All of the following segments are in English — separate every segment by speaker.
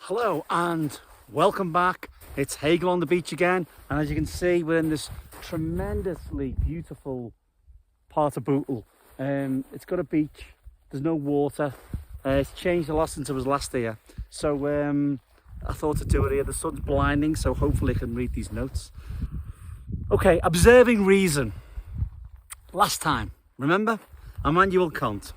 Speaker 1: Hello and welcome back. It's Hegel on the beach again, and as you can see, we're in this tremendously beautiful part of Bootle. It's got a beach, there's no water, it's changed a lot since it was last here, so I thought to do it here. The sun's blinding, so hopefully I can read these notes. Okay, observing reason. Last time, remember? Immanuel Kant.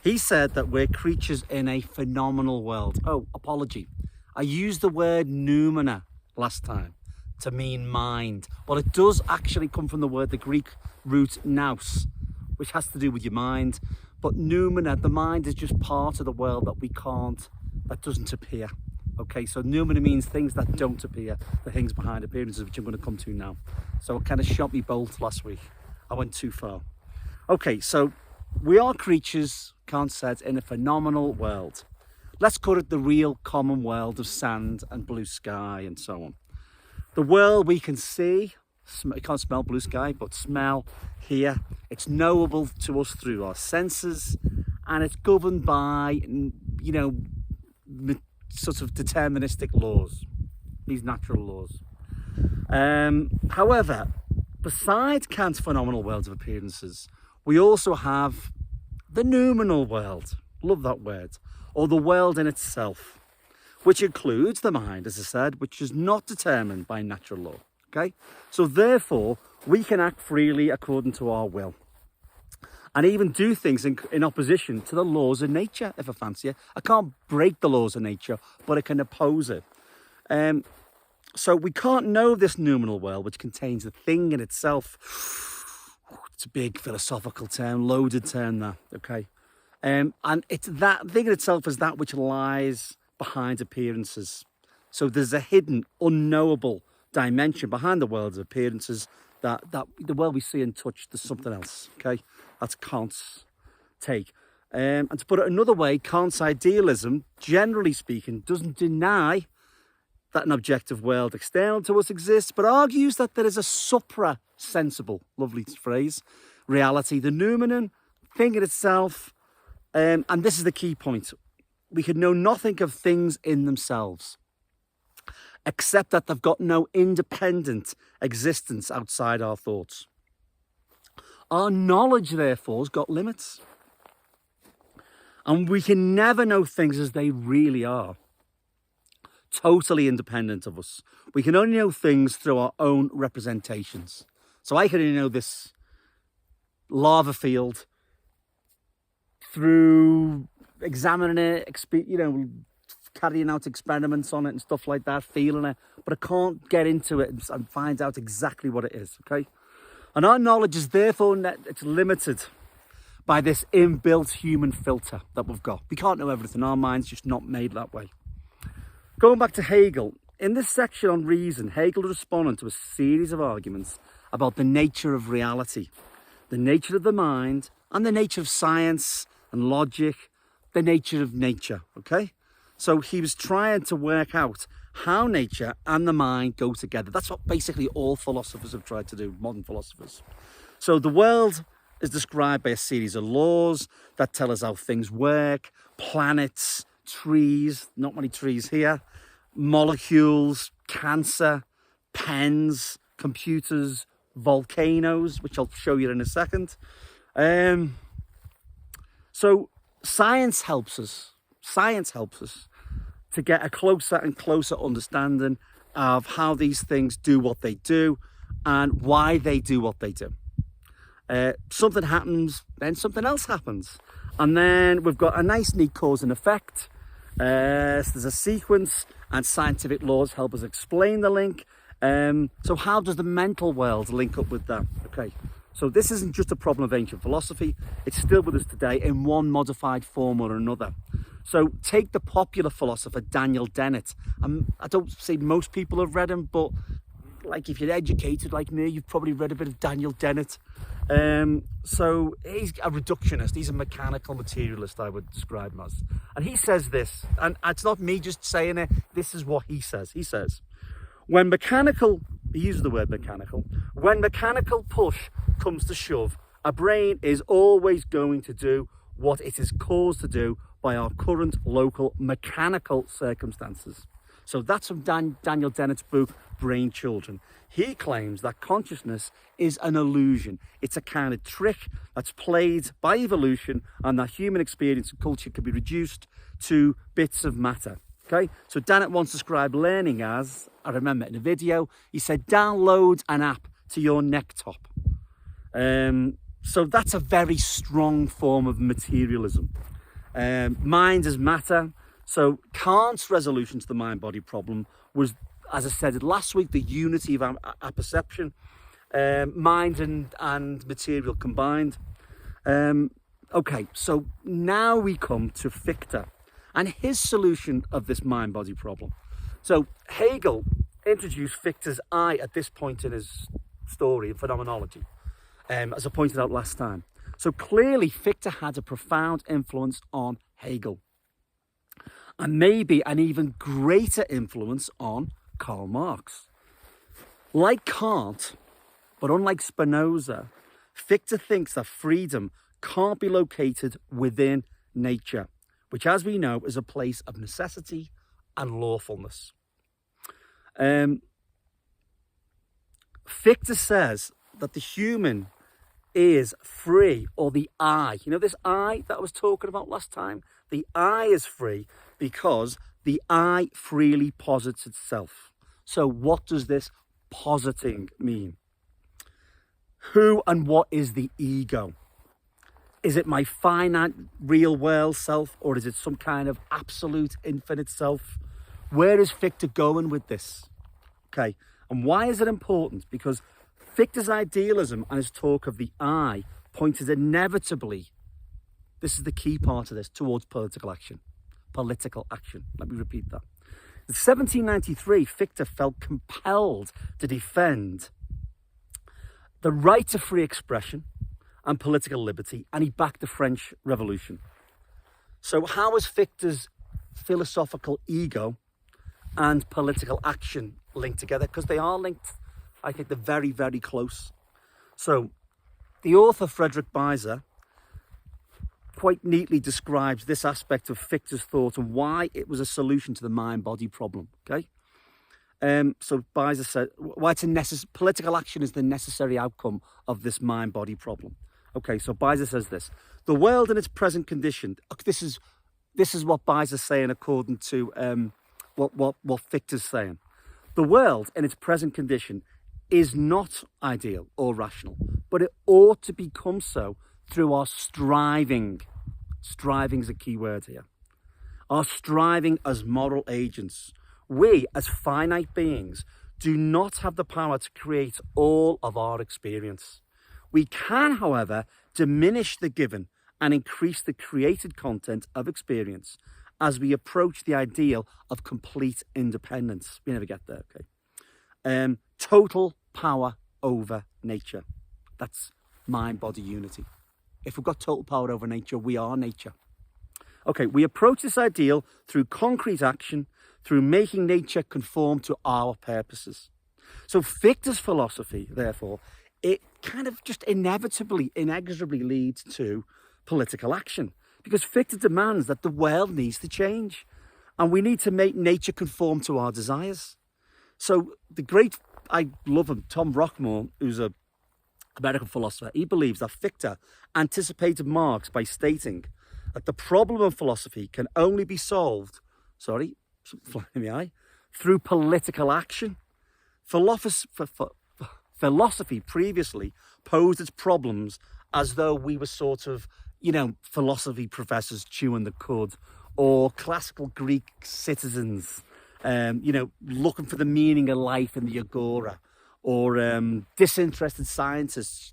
Speaker 1: He said that we're creatures in a phenomenal world. Oh, apology. I used the word noumena last time to mean mind. Well, it does actually come from the Greek root nous, which has to do with your mind. But noumena, the mind, is just part of the world that doesn't appear. Okay, so noumena means things that don't appear, the things behind appearances, which I'm going to come to now. So it kind of shot me both last week. I went too far. Okay, so we are creatures, Kant said, in a phenomenal world. Let's call it the real common world of sand and blue sky and so on. The world we can see, you can't smell blue sky, but smell, hear. It's knowable to us through our senses, and it's governed by, sort of deterministic laws, these natural laws. However, besides Kant's phenomenal world of appearances, we also have the noumenal world, love that word, or the world in itself, which includes the mind, as I said, which is not determined by natural law, okay? So therefore, we can act freely according to our will, and even do things in opposition to the laws of nature, if I fancy it. I can't break the laws of nature, but I can oppose it. So we can't know this noumenal world, which contains the thing in itself. It's a big philosophical term, loaded term that, okay? And it's that thing in itself is that which lies behind appearances. So there's a hidden, unknowable dimension behind the world of appearances, that the world we see and touch, there's something else, okay? That's Kant's take. And to put it another way, Kant's idealism, generally speaking, doesn't deny that an objective world external to us exists, but argues that there is a supra-sensible, lovely phrase, reality, the noumenon, thing in itself. And this is the key point. We can know nothing of things in themselves, except that they've got no independent existence outside our thoughts. Our knowledge, therefore, has got limits. And we can never know things as they really are, totally independent of us. We can only know things through our own representations. So I can only know this lava field through examining it, carrying out experiments on it and stuff like that, feeling it, but I can't get into it and find out exactly what it is, okay? And our knowledge is therefore it's limited by this inbuilt human filter that we've got. We can't know everything. Our mind's just not made that way. Going back to Hegel, in this section on reason, Hegel responded to a series of arguments about the nature of reality, the nature of the mind, and the nature of science and logic, the nature of nature, okay? So he was trying to work out how nature and the mind go together. That's what basically all philosophers have tried to do, modern philosophers. So the world is described by a series of laws that tell us how things work, planets, trees, not many trees here, molecules, cancer, pens, computers, volcanoes, which I'll show you in a second. So science helps us to get a closer and closer understanding of how these things do what they do and why they do what they do. Something happens, then something else happens. And then we've got a nice neat cause and effect. So there's a sequence, and scientific laws help us explain the link. So how does the mental world link up with that? Okay, so this isn't just a problem of ancient philosophy. It's still with us today in one modified form or another. So take the popular philosopher Daniel Dennett. I don't say most people have read him, but like if you're educated like me, you've probably read a bit of Daniel Dennett. So he's a reductionist. He's a mechanical materialist, I would describe him as. And he says this, and it's not me just saying it, this is what he says. He says, he uses the word mechanical, when mechanical push comes to shove, a brain is always going to do what it is caused to do by our current local mechanical circumstances. So that's from Daniel Dennett's book, Brain Children. He claims that consciousness is an illusion. It's a kind of trick that's played by evolution, and that human experience and culture can be reduced to bits of matter. Okay, so Dennett once described learning as, I remember in a video, he said, download an app to your neck top. So that's a very strong form of materialism. Mind is matter. So Kant's resolution to the mind-body problem was, as I said last week, the unity of our perception, mind and material combined. Okay, so now we come to Fichte and his solution of this mind-body problem. So Hegel introduced Fichte's I at this point in his story of phenomenology, as I pointed out last time. So clearly Fichte had a profound influence on Hegel, and maybe an even greater influence on Karl Marx. Like Kant, but unlike Spinoza, Fichte thinks that freedom can't be located within nature, which, as we know, is a place of necessity and lawfulness. Fichte says that the human is free, or the I. You know this I that I was talking about last time? The I is free because the I freely posits itself. So what does this positing mean? Who and what is the ego? Is it my finite real world self, or is it some kind of absolute infinite self? Where is Fichte going with this? Okay, and why is it important? Because Fichte's idealism and his talk of the I pointed inevitably, this is the key part of this, towards political action. Political action. Let me repeat that. In 1793, Fichte felt compelled to defend the right to free expression and political liberty, and he backed the French Revolution. So how is Fichte's philosophical ego and political action linked together? Because they are linked. I think they're very, very close. So the author Frederick Beiser quite neatly describes this aspect of Fichte's thought and why it was a solution to the mind-body problem. Okay, so Beiser said why it's political action is the necessary outcome of this mind-body problem. Okay, so Beiser says this: the world in its present condition. This is what Beiser's saying according to what Fichte's saying. The world in its present condition is not ideal or rational, but it ought to become so through our striving. Striving is a key word here. Our striving as moral agents. We, as finite beings, do not have the power to create all of our experience. We can, however, diminish the given and increase the created content of experience as we approach the ideal of complete independence. We never get there, okay? Total power over nature. That's mind-body unity. If we've got total power over nature, we are nature. Okay, we approach this ideal through concrete action, through making nature conform to our purposes. So Fichte's philosophy, therefore, it kind of just inevitably, inexorably leads to political action, because Fichte demands that the world needs to change and we need to make nature conform to our desires. So the great, I love him, Tom Rockmore, who's a American philosopher, he believes that Fichte anticipated Marx by stating that the problem of philosophy can only be solved, fly in the eye, through political action. Philosophy previously posed its problems as though we were sort of, philosophy professors chewing the cud, or classical Greek citizens, looking for the meaning of life in the agora, or disinterested scientists,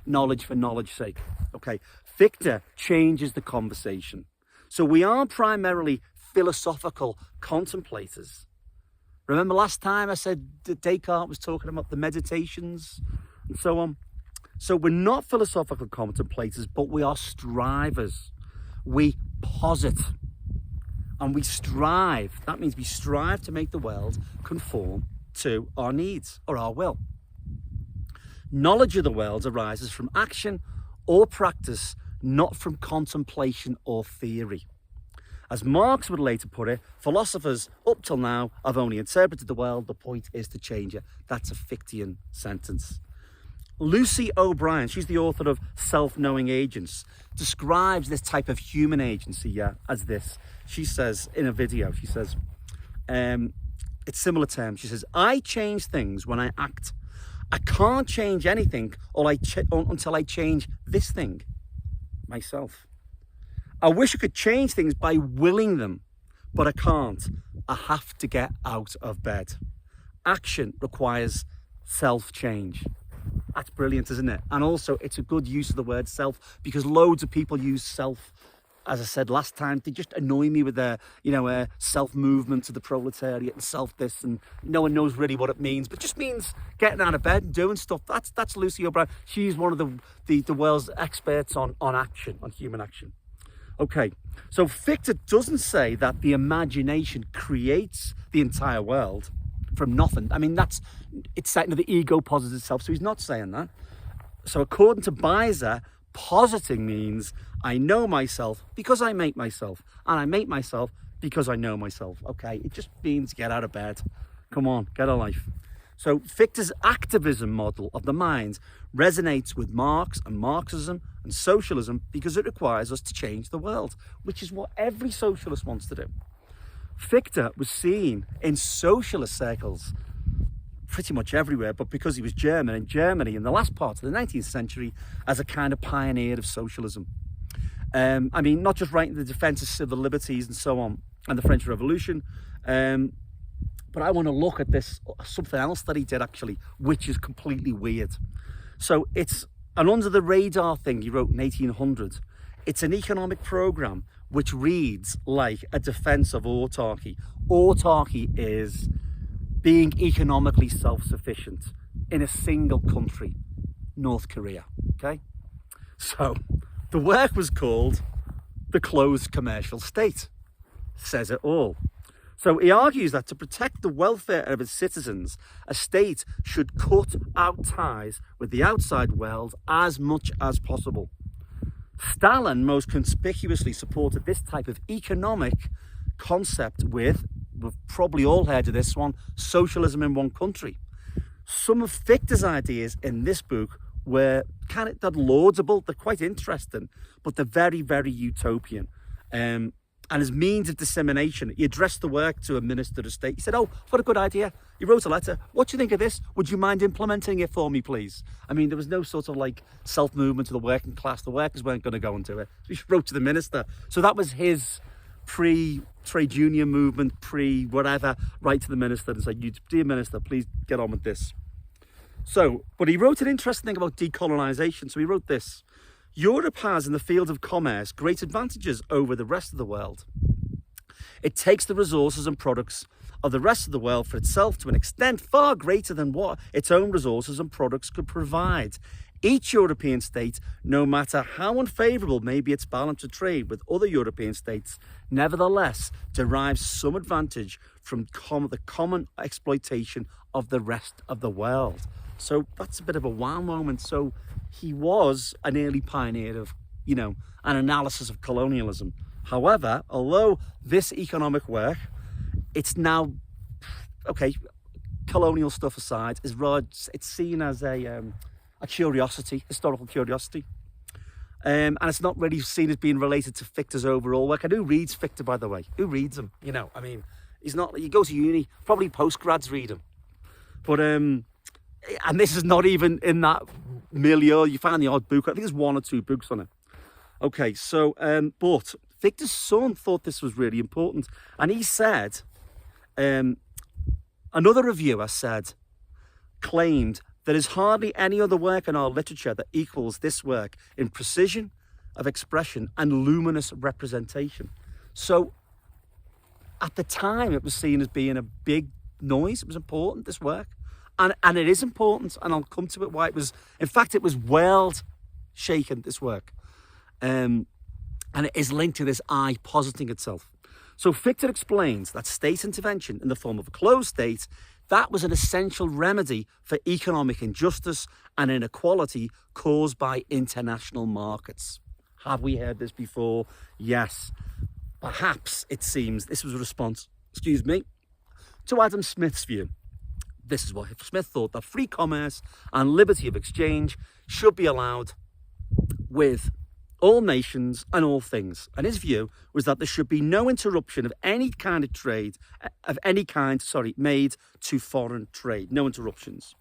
Speaker 1: knowledge for knowledge's sake. Okay, Fichte changes the conversation. So we are primarily philosophical contemplators. Remember last time I said that Descartes was talking about the meditations and so on? So we're not philosophical contemplators, but we are strivers. We posit and we strive. That means we strive to make the world conform to our needs or our will. Knowledge of the world arises from action or practice, not from contemplation or theory. As Marx would later put it, philosophers up till now have only interpreted the world. The point is to change it. That's a Fichtean sentence. Lucy O'Brien, she's the author of Self-Knowing Agents, describes this type of human agency as this. She says in a video, she says, it's similar terms. She says, I change things when I act. I can't change anything until I change this thing, myself. I wish I could change things by willing them, but I can't. I have to get out of bed. Action requires self-change. That's brilliant, isn't it? And also, it's a good use of the word self, because loads of people use self. As I said last time, they just annoy me with their, self-movement to the proletariat and self-this, and no one knows really what it means, but it just means getting out of bed and doing stuff. That's Lucy O'Brien. She's one of the world's experts on action, on human action. Okay, so Fichte doesn't say that the imagination creates the entire world from nothing. I mean, it's saying that the ego posits itself, so he's not saying that. So according to Beiser, positing means I know myself because I make myself, and I make myself because I know myself. Okay, it just means get out of bed. Come on, get a life. So Fichte's activism model of the mind resonates with Marx and Marxism and socialism because it requires us to change the world, which is what every socialist wants to do. Fichte was seen in socialist circles pretty much everywhere, but because he was German, in Germany in the last part of the 19th century, as a kind of pioneer of socialism. Not just right in the defense of civil liberties and so on, and the French Revolution, but I want to look at this, something else that he did actually, which is completely weird. So it's an under the radar thing he wrote in 1800. It's an economic program which reads like a defense of autarky. Autarky is being economically self-sufficient in a single country, North Korea, okay? So the work was called The Closed Commercial State. Says it all. So he argues that to protect the welfare of its citizens, a state should cut out ties with the outside world as much as possible. Stalin most conspicuously supported this type of economic concept we've probably all heard of this one, socialism in one country. Some of Fichte's ideas in this book were they're laudable, they're quite interesting, but they're very, very utopian. And as means of dissemination, he addressed the work to a minister of state. He said, oh, what a good idea. He wrote a letter. What do you think of this? Would you mind implementing it for me, please? I mean, there was no sort of self-movement to the working class. The workers weren't going to go and do it. So he wrote to the minister. So that was his pre-trade union movement, pre-whatever, right to the minister and said, dear minister, please get on with this. So, but he wrote an interesting thing about decolonisation. So he wrote this. Europe has, in the field of commerce, great advantages over the rest of the world. It takes the resources and products of the rest of the world for itself to an extent far greater than what its own resources and products could provide. Each European state, no matter how unfavourable may be its balance of trade with other European states, nevertheless derives some advantage from the common exploitation of the rest of the world. So that's a bit of a wow moment. So he was an early pioneer of, an analysis of colonialism. However, although this economic work, it's now, colonial stuff aside, it's seen as a curiosity, historical curiosity. And it's not really seen as being related to Fichte's overall work. And who reads Fichte, by the way? Who reads him? He's not, you go to uni, probably postgrads read him. But, and this is not even in that milieu. You find the odd book. I think there's one or two books on it. Okay, so, but Fichte's son thought this was really important. And he said, another reviewer claimed there is hardly any other work in our literature that equals this work in precision of expression and luminous representation. So at the time, it was seen as being a big noise. It was important, this work. And it is important, and I'll come to it why it was. In fact, it was world-shaking, this work. And it is linked to this I positing itself. So Fichte explains that state intervention in the form of a closed state, that was an essential remedy for economic injustice and inequality caused by international markets. Have we heard this before? Yes. perhaps it seems this was a response, to Adam Smith's view. This is what Smith thought, that free commerce and liberty of exchange should be allowed with all nations and all things. And his view was that there should be no interruption of any kind of trade, made to foreign trade, no interruptions.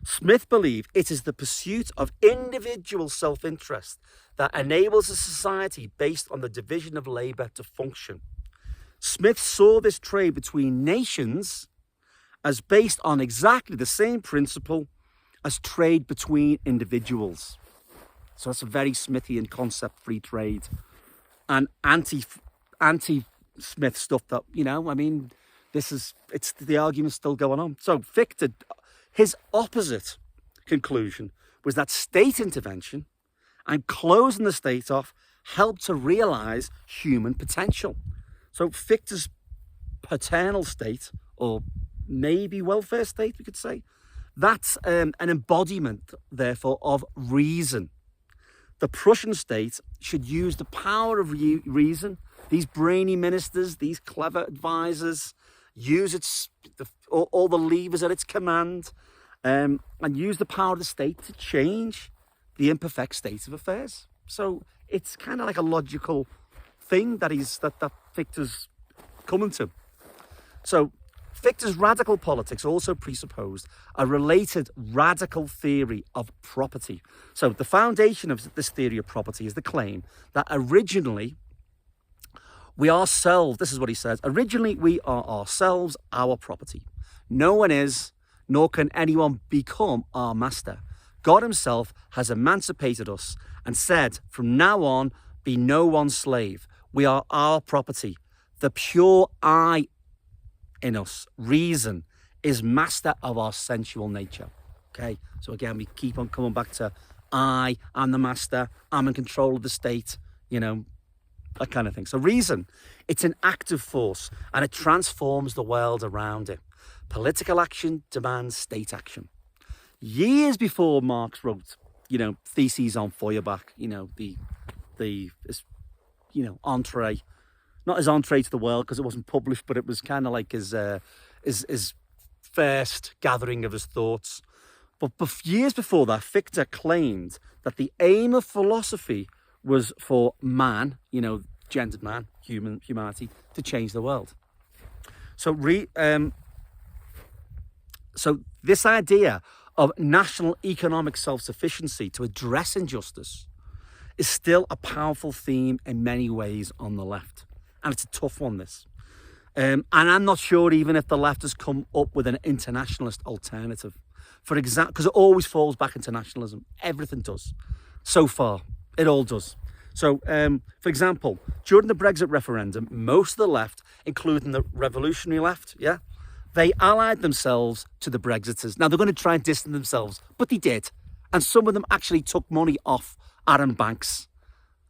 Speaker 1: Smith believed it is the pursuit of individual self-interest that enables a society based on the division of labour to function. Smith saw this trade between nations as based on exactly the same principle as trade between individuals. So that's a very Smithian concept, free trade, and anti-Smith stuff that, it's the argument's still going on. So Fichte, his opposite conclusion was that state intervention and closing the state off helped to realise human potential. So Fichte's paternal state, or maybe welfare state, we could say, that's an embodiment, therefore, of reason. The Prussian state should use the power of reason, these brainy ministers, these clever advisors, use all the levers at its command, and use the power of the state to change the imperfect state of affairs. So it's kind of like a logical thing that Fichte's coming to. So Fichte's radical politics also presupposed a related radical theory of property. So the foundation of this theory of property is the claim that originally we ourselves, this is what he says, originally we are ourselves our property. No one is, nor can anyone become our master. God himself has emancipated us and said, from now on, be no one's slave. We are our property. The pure I in us, reason, is master of our sensual nature. Okay, so again, we keep on coming back to I'm the master, I'm in control of the state, that kind of thing. So reason, it's an active force and it transforms the world around it. Political action demands state action. Years before Marx wrote, Theses on Feuerbach, entree, not his entree to the world because it wasn't published, but it was kind of like his first gathering of his thoughts. But years before that, Fichte claimed that the aim of philosophy was for man, gendered man, humanity, to change the world. So this idea of national economic self-sufficiency to address injustice is still a powerful theme in many ways on the left. And it's a tough one, this. And I'm not sure even if the left has come up with an internationalist alternative. For example, because it always falls back into nationalism. Everything does. So far, it all does. So, for example, during the Brexit referendum, most of the left, including the revolutionary left, they allied themselves to the Brexiters. Now, they're going to try and distance themselves, but they did. And some of them actually took money off Aaron Banks.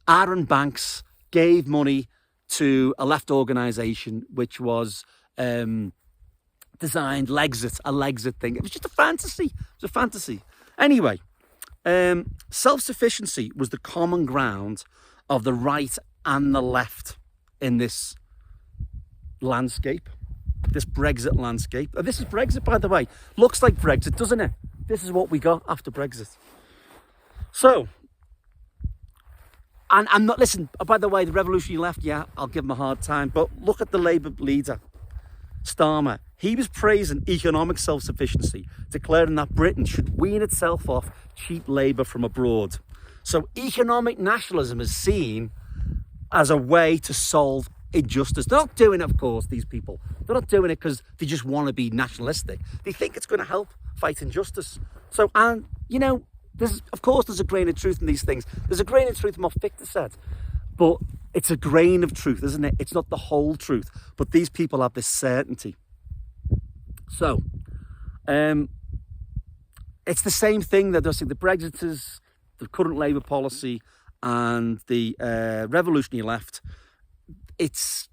Speaker 1: Aaron Banks gave money to a left organisation which was designed a Lexit thing. It was just a fantasy. It was a fantasy. Anyway, self-sufficiency was the common ground of the right and the left in this landscape, this Brexit landscape. And this is Brexit, by the way. Looks like Brexit, doesn't it? This is what we got after Brexit. So, and I'm not, listen, by the way, the revolutionary left, I'll give them a hard time, but look at the Labour leader, Starmer. He was praising economic self-sufficiency, declaring that Britain should wean itself off cheap labour from abroad. So economic nationalism is seen as a way to solve injustice. They're not doing it, of course, these people. They're not doing it because they just want to be nationalistic. They think it's going to help fight injustice. So, and, there's a grain of truth in these things. There's a grain of truth in what Fichte said, but it's a grain of truth, isn't it? It's not the whole truth, but these people have this certainty. So, it's the same thing that the Brexiters, the current Labour policy, and the revolutionary left. It's,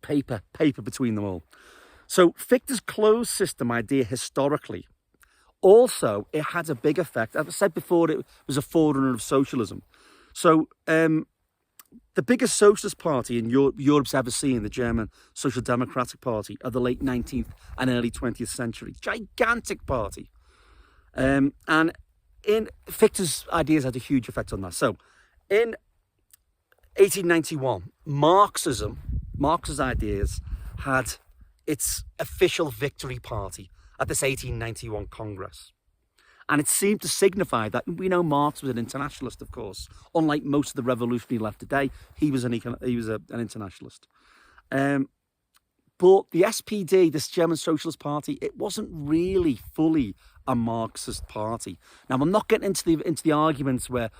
Speaker 1: paper between them all. So Fichte's closed system idea historically, also, it had a big effect. As I said before, it was a forerunner of socialism. So the biggest socialist party in Europe's ever seen, the German Social Democratic Party of the late 19th and early 20th century. Gigantic party. And in Fichte's ideas had a huge effect on that. So in 1891, Marx's ideas had its official victory party at this 1891 Congress. And it seemed to signify that, we know Marx was an internationalist, of course. Unlike most of the revolutionary left today, he was an internationalist. But the SPD, this German Socialist Party, it wasn't really fully a Marxist party. Now, I'm not getting into the arguments where,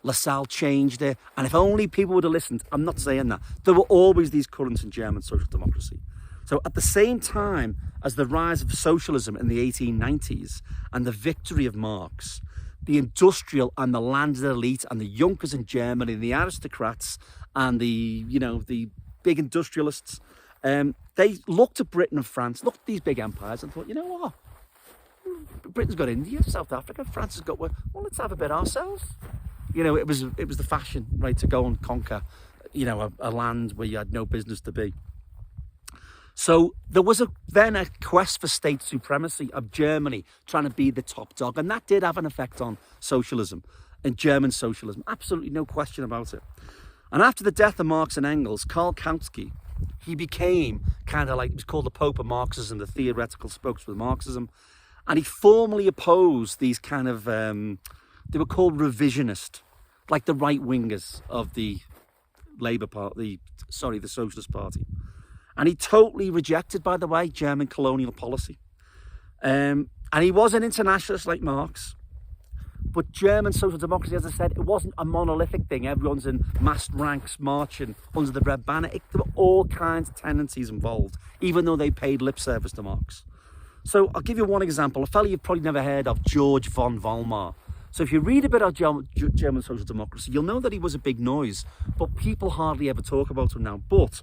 Speaker 1: Lassalle changed it, and if only people would have listened. I'm not saying that. There were always these currents in German social democracy. So at the same time as the rise of socialism in the 1890s and the victory of Marx, the industrial and the landed elite and the Junkers in Germany, the aristocrats and the big industrialists, they looked at Britain and France, looked at these big empires and thought, you know what? Britain's got India, South Africa, France has got, well, let's have a bit ourselves. It was the fashion, right, to go and conquer, a land where you had no business to be. So there was then a quest for state supremacy of Germany trying to be the top dog. And that did have an effect on socialism and German socialism. Absolutely no question about it. And after the death of Marx and Engels, Karl Kautsky, he became kind of like, he was called the Pope of Marxism, the theoretical spokesman of Marxism. And he formally opposed these kind of, they were called revisionist, like the right-wingers of the Labour Party, the Socialist Party. And he totally rejected, by the way, German colonial policy. And he was an internationalist like Marx. But German social democracy, as I said, it wasn't a monolithic thing. Everyone's in massed ranks marching under the red banner. There were all kinds of tendencies involved, even though they paid lip service to Marx. So I'll give you one example. A fellow you've probably never heard of, George von Weimar. So if you read a bit of German social democracy, you'll know that he was a big noise. But people hardly ever talk about him now. But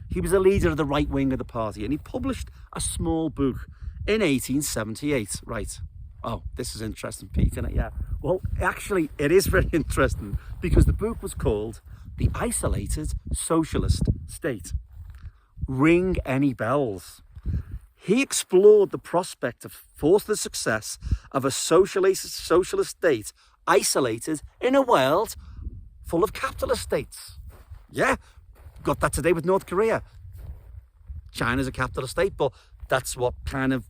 Speaker 1: he was a leader of the right wing of the party, and he published a small book in 1878. Right. Oh, this is interesting, Pete, isn't it? Yeah. Well, actually, it is very interesting because the book was called The Isolated Socialist State. Ring any bells? He explored the prospect for the success of a socialist state isolated in a world full of capitalist states. Yeah. Got that today with North Korea. China's a capitalist state, but that's what kind of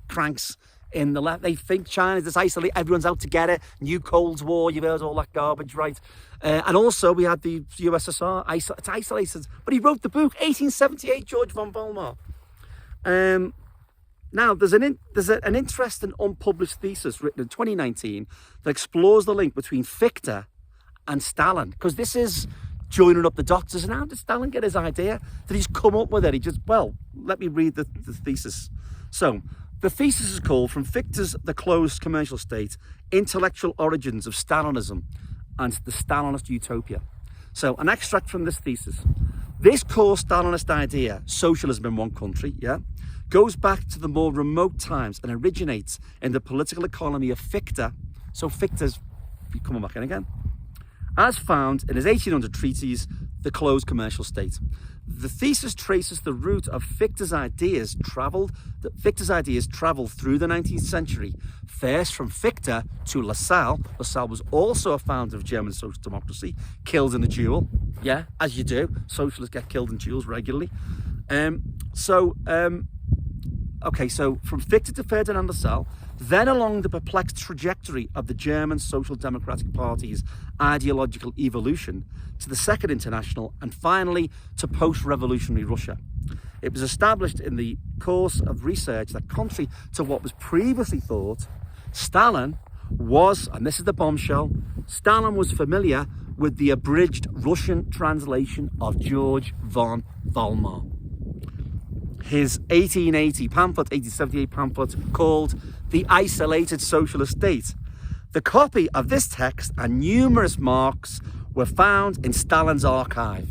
Speaker 1: cranks in the left. They think China's this isolated, everyone's out to get it. New Cold War, you've heard all that garbage, right? And also we had the USSR, it's isolated. But he wrote the book, 1878, George von Weimar. Now, there's an interesting unpublished thesis written in 2019 that explores the link between Fichte and Stalin, because this is joining up the dots. And how did Stalin get his idea? Did he just come up with it? Let me read the thesis. So, the thesis is called From Fichte's The Closed Commercial State, Intellectual Origins of Stalinism and the Stalinist Utopia. So, an extract from this thesis. This core Stalinist idea, socialism in one country, goes back to the more remote times and originates in the political economy of Fichte. So Fichte's coming back in again. As found in his 1800 treatise, The Closed Commercial State. The thesis traces the route of Fichte's ideas travelled through the 19th century, first from Fichte to Lassalle. Lassalle was also a founder of German social democracy, killed in a duel. Yeah, as you do. Socialists get killed in duels regularly. So from Fichte to Ferdinand Lassalle, then along the perplexed trajectory of the German Social Democratic Party's ideological evolution to the Second International, and finally to post-revolutionary Russia. It was established in the course of research that, contrary to what was previously thought, Stalin was, and this is the bombshell, Stalin was familiar with the abridged Russian translation of George von Weimar. His 1878 pamphlet called The Isolated Socialist State. The copy of this text and numerous marks were found in Stalin's archive.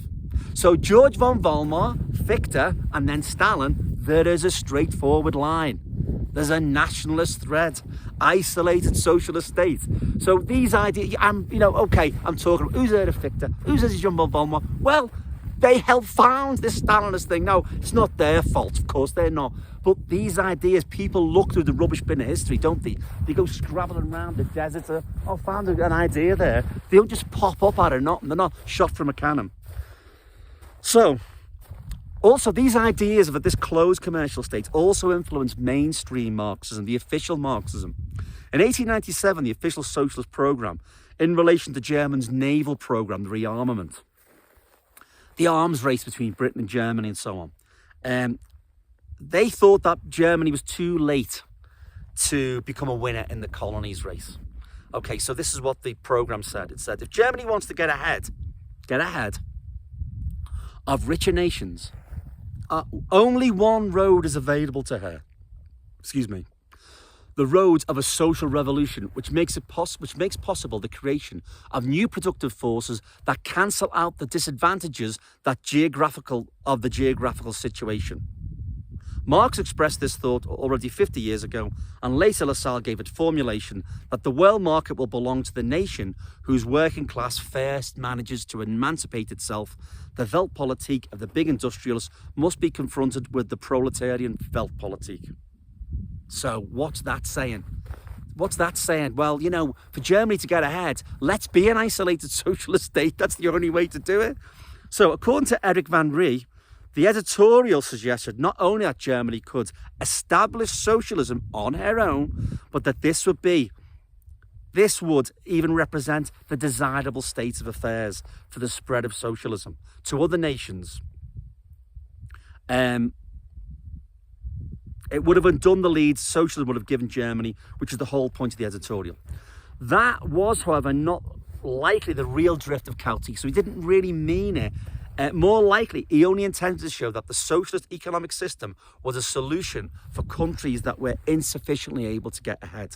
Speaker 1: So George von Weimar, Fichte, and then Stalin, there is a straightforward line. There's a nationalist thread, isolated socialist state. So these ideas, I'm talking, who's heard of Fichte? Who's heard of Jean Valjean? Well, they helped found this Stalinist thing. No, it's not their fault, of course, they're not. But these ideas, people look through the rubbish bin of history, don't they? They go scrabbling around the desert, found an idea there. They don't just pop up out of nothing, they're not shot from a cannon. So, also, these ideas of this closed commercial state also influenced mainstream Marxism, the official Marxism. In 1897, the official socialist program, in relation to Germany's naval program, the rearmament, the arms race between Britain and Germany and so on, they thought that Germany was too late to become a winner in the colonies race. Okay, so this is what the program said. It said, if Germany wants to get ahead of richer nations, only one road is available to her. The road of a social revolution, which makes possible the creation of new productive forces that cancel out the disadvantages of the geographical situation. Marx expressed this thought already 50 years ago, and later Lassalle gave it formulation that the world market will belong to the nation whose working class first manages to emancipate itself. The Weltpolitik of the big industrialists must be confronted with the proletarian Weltpolitik. So what's that saying? Well, for Germany to get ahead, let's be an isolated socialist state. That's the only way to do it. So according to Eric Van Rie, the editorial suggested not only that Germany could establish socialism on her own, but that this would even represent the desirable state of affairs for the spread of socialism to other nations. It would have undone the lead socialism would have given Germany, which is the whole point of the editorial. That was, however, not likely the real drift of Kautsky, so he didn't really mean it. More likely, he only intended to show that the socialist economic system was a solution for countries that were insufficiently able to get ahead.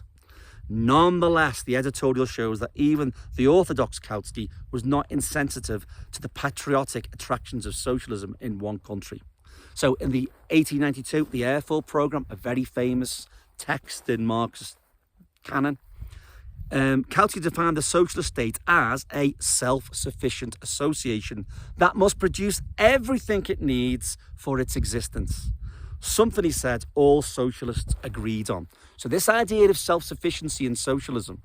Speaker 1: Nonetheless, the editorial shows that even the orthodox Kautsky was not insensitive to the patriotic attractions of socialism in one country. So in the 1892, the Airfall Programme, a very famous text in Marx's canon, Kautsky defined the socialist state as a self-sufficient association that must produce everything it needs for its existence. Something, he said, all socialists agreed on. So this idea of self-sufficiency in socialism,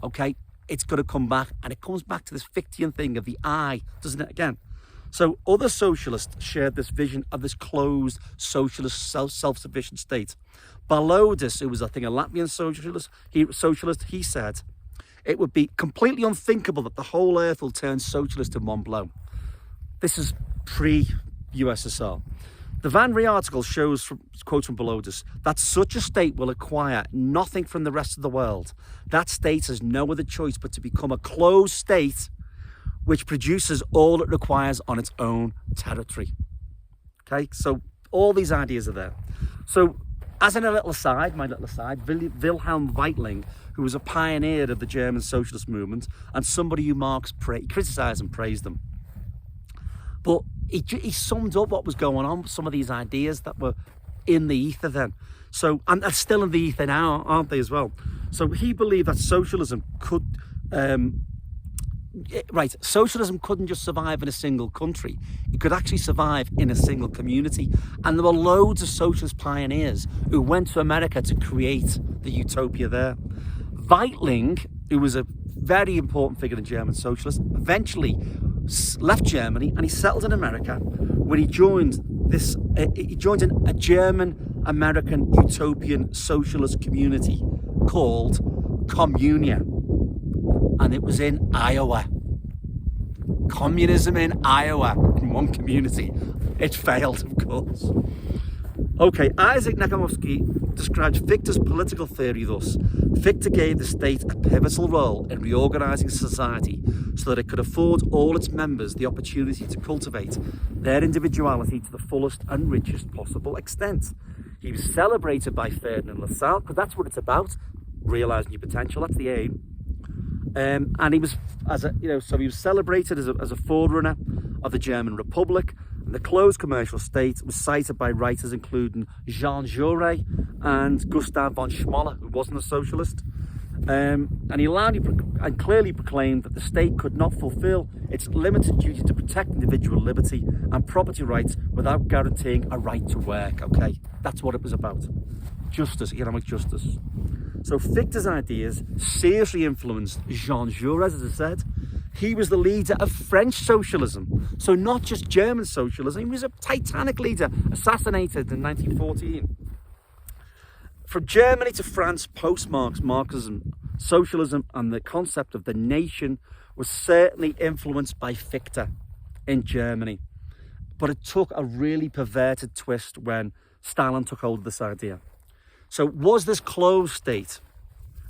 Speaker 1: okay, it's going to come back, and it comes back to this Fichtean thing of the I, doesn't it, again? So other socialists shared this vision of this closed socialist self-sufficient state. Balodis, who was, I think, a Latvian socialist, he said, it would be completely unthinkable that the whole earth will turn socialist in one blow. This is pre-USSR. The Van Rie article shows, quote from Balodis, that such a state will acquire nothing from the rest of the world. That state has no other choice but to become a closed state which produces all it requires on its own territory. Okay, so all these ideas are there. So, as in my little aside, Wilhelm Weitling, who was a pioneer of the German socialist movement and somebody who Marx criticised and praised them. But he summed up what was going on with some of these ideas that were in the ether then. So, and they're still in the ether now, aren't they, as well? So he believed that socialism could... socialism couldn't just survive in a single country. It could actually survive in a single community. And there were loads of socialist pioneers who went to America to create the utopia there. Weitling, who was a very important figure in German socialists, eventually left Germany and he settled in America, where he joined a German-American utopian socialist community called Communia. And it was in Iowa. Communism in Iowa, in one community. It failed, of course. Okay, Isaac Nakamowski described Fichte's political theory thus. Fichte gave the state a pivotal role in reorganising society so that it could afford all its members the opportunity to cultivate their individuality to the fullest and richest possible extent. He was celebrated by Ferdinand Lassalle, because that's what it's about, realising your potential, that's the aim. And he was, he was celebrated as a forerunner of the German Republic, The closed commercial state was cited by writers including Jean Jaurès and Gustav von Schmoller, who wasn't a socialist. And he loudly and clearly proclaimed that the state could not fulfill its limited duty to protect individual liberty and property rights without guaranteeing a right to work. Okay, that's what it was about. Justice, economic justice. So Fichte's ideas seriously influenced Jean Jaurès, as I said. He was the leader of French socialism, so not just German socialism. He was a titanic leader, assassinated in 1914. From Germany to France, post-Marxism, socialism and the concept of the nation was certainly influenced by Fichte in Germany. But it took a really perverted twist when Stalin took hold of this idea. So was this closed state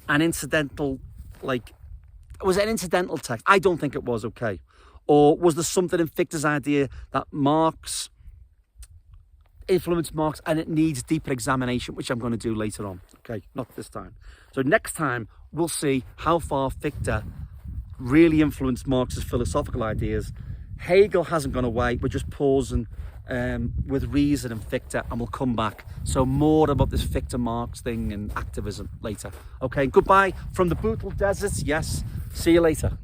Speaker 1: an incidental, was it an incidental text? I don't think it was, okay. Or was there something in Fichte's idea that Marx influenced Marx and it needs deeper examination, which I'm going to do later on, okay, not this time. So next time we'll see how far Fichte really influenced Marx's philosophical ideas. Hegel hasn't gone away, we're just pausing with reason and Fichte, and we'll come back. So more about this Fichte-Marx thing and activism later. Okay, goodbye from the brutal deserts, yes, see you later.